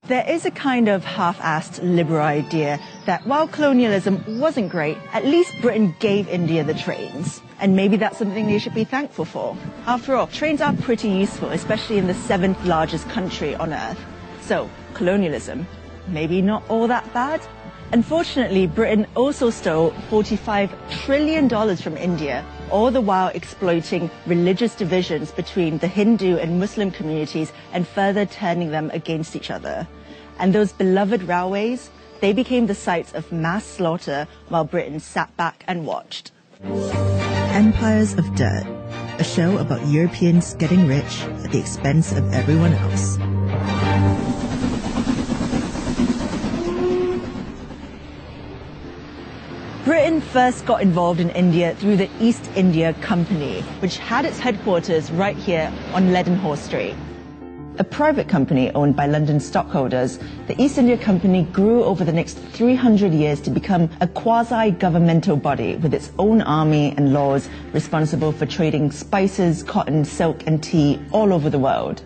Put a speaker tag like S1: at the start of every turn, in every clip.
S1: There is a kind of half-assed liberal idea that while colonialism wasn't great, at least Britain gave India the trains. And maybe that's something they should be thankful for. After all, trains are pretty useful, especially in the 7th largest country on Earth. So, colonialism, maybe not all that bad? Unfortunately, Britain also stole $45 trillion from India, all the while exploiting religious divisions between the Hindu and Muslim communities and further turning them against each other. And those beloved railways, they became the sites of mass slaughter while Britain sat back and watched. Empires of Dirt, a show about Europeans getting rich at the expense of everyone else. Britain first got involved in India through the East India Company, which had its headquarters right here on Leadenhall Street. A private company owned by London stockholders, the East India Company grew over the next 300 years to become a quasi-governmental body with its own army and laws responsible for trading spices, cotton, silk and tea all over the world.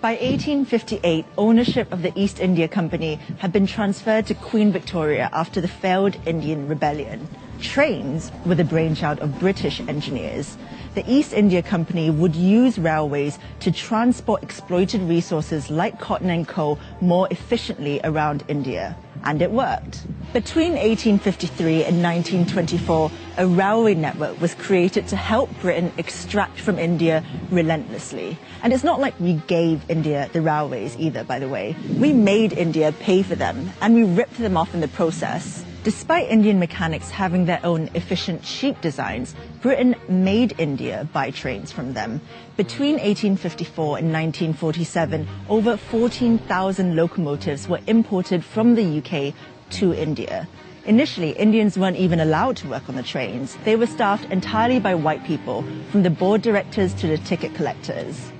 S1: By 1858, ownership of the East India Company had been transferred to Queen Victoria after the failed Indian Rebellion. Trains were the brainchild of British engineers. The East India Company would use railways to transport exploited resources like cotton and coal more efficiently around India. And it worked. Between 1853 and 1924, a railway network was created to help Britain extract from India relentlessly. And it's not like we gave India the railways either, by the way. We made India pay for them, and we ripped them off in the process. Despite Indian mechanics having their own efficient, cheap designs, Britain made India buy trains from them. Between 1854 and 1947, over 14,000 locomotives were imported from the UK to India. Initially, Indians weren't even allowed to work on the trains. They were staffed entirely by white people, from the board directors to the ticket collectors.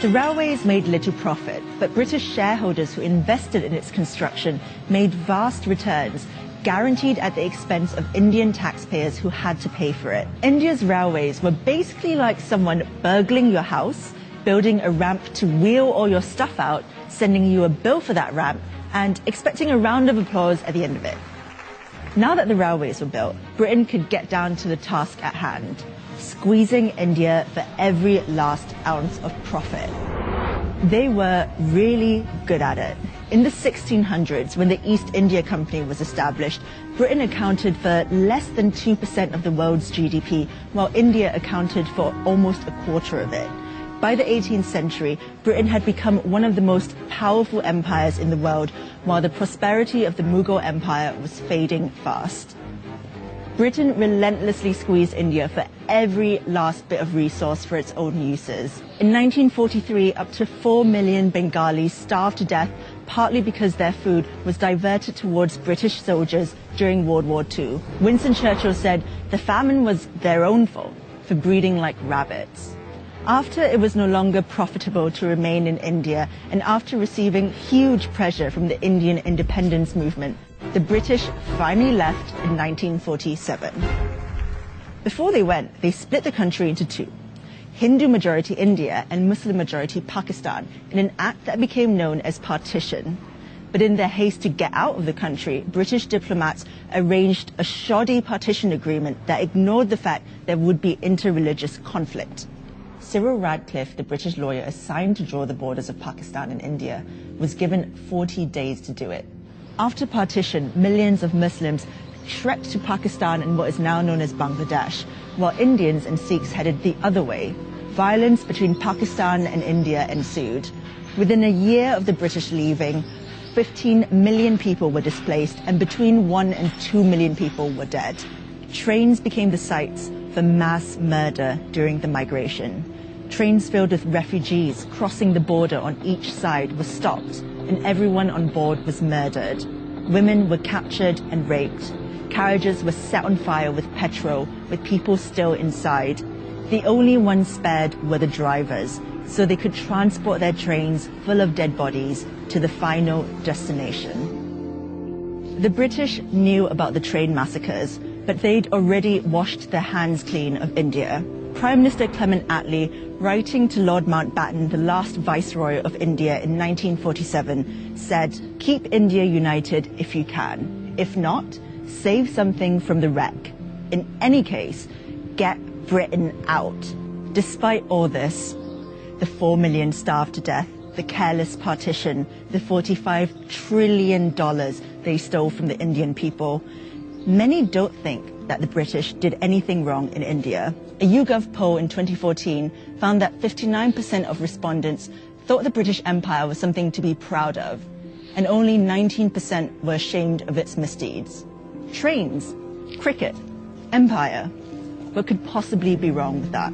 S1: The railways made little profit, but British shareholders who invested in its construction made vast returns, guaranteed at the expense of Indian taxpayers who had to pay for it. India's railways were basically like someone burgling your house, building a ramp to wheel all your stuff out, sending you a bill for that ramp, and expecting a round of applause at the end of it. Now that the railways were built, Britain could get down to the task at hand, squeezing India for every last ounce of profit. They were really good at it. In the 1600s, when the East India Company was established, Britain accounted for less than 2% of the world's GDP, while India accounted for almost a quarter of it. By the 18th century, Britain had become one of the most powerful empires in the world, while the prosperity of the Mughal Empire was fading fast. Britain relentlessly squeezed India for every last bit of resource for its own uses. In 1943, up to 4 million Bengalis starved to death, partly because their food was diverted towards British soldiers during World War II. Winston Churchill said the famine was their own fault for breeding like rabbits. After it was no longer profitable to remain in India, and after receiving huge pressure from the Indian independence movement, the British finally left in 1947. Before they went, they split the country into two, Hindu-majority India and Muslim-majority Pakistan, in an act that became known as Partition. But in their haste to get out of the country, British diplomats arranged a shoddy partition agreement that ignored the fact there would be interreligious conflict. Cyril Radcliffe, the British lawyer assigned to draw the borders of Pakistan and India, was given 40 days to do it. After partition, millions of Muslims trekked to Pakistan and what is now known as Bangladesh, while Indians and Sikhs headed the other way. Violence between Pakistan and India ensued. Within a year of the British leaving, 15 million people were displaced and between 1 and 2 million people were dead. Trains became the sites for mass murder during the migration. Trains filled with refugees crossing the border on each side were stopped, and everyone on board was murdered. Women were captured and raped. Carriages were set on fire with petrol, with people still inside. The only ones spared were the drivers, so they could transport their trains full of dead bodies to the final destination. The British knew about the train massacres, but they'd already washed their hands clean of India. Prime Minister Clement Attlee, writing to Lord Mountbatten, the last Viceroy of India in 1947, said, "Keep India united if you can. If not, save something from the wreck. In any case, get Britain out." Despite all this, the 4 million starved to death, the careless partition, the $45 trillion they stole from the Indian people, many don't think that the British did anything wrong in India. A YouGov poll in 2014 found that 59% of respondents thought the British Empire was something to be proud of, and only 19% were ashamed of its misdeeds. Trains, cricket, empire. What could possibly be wrong with that?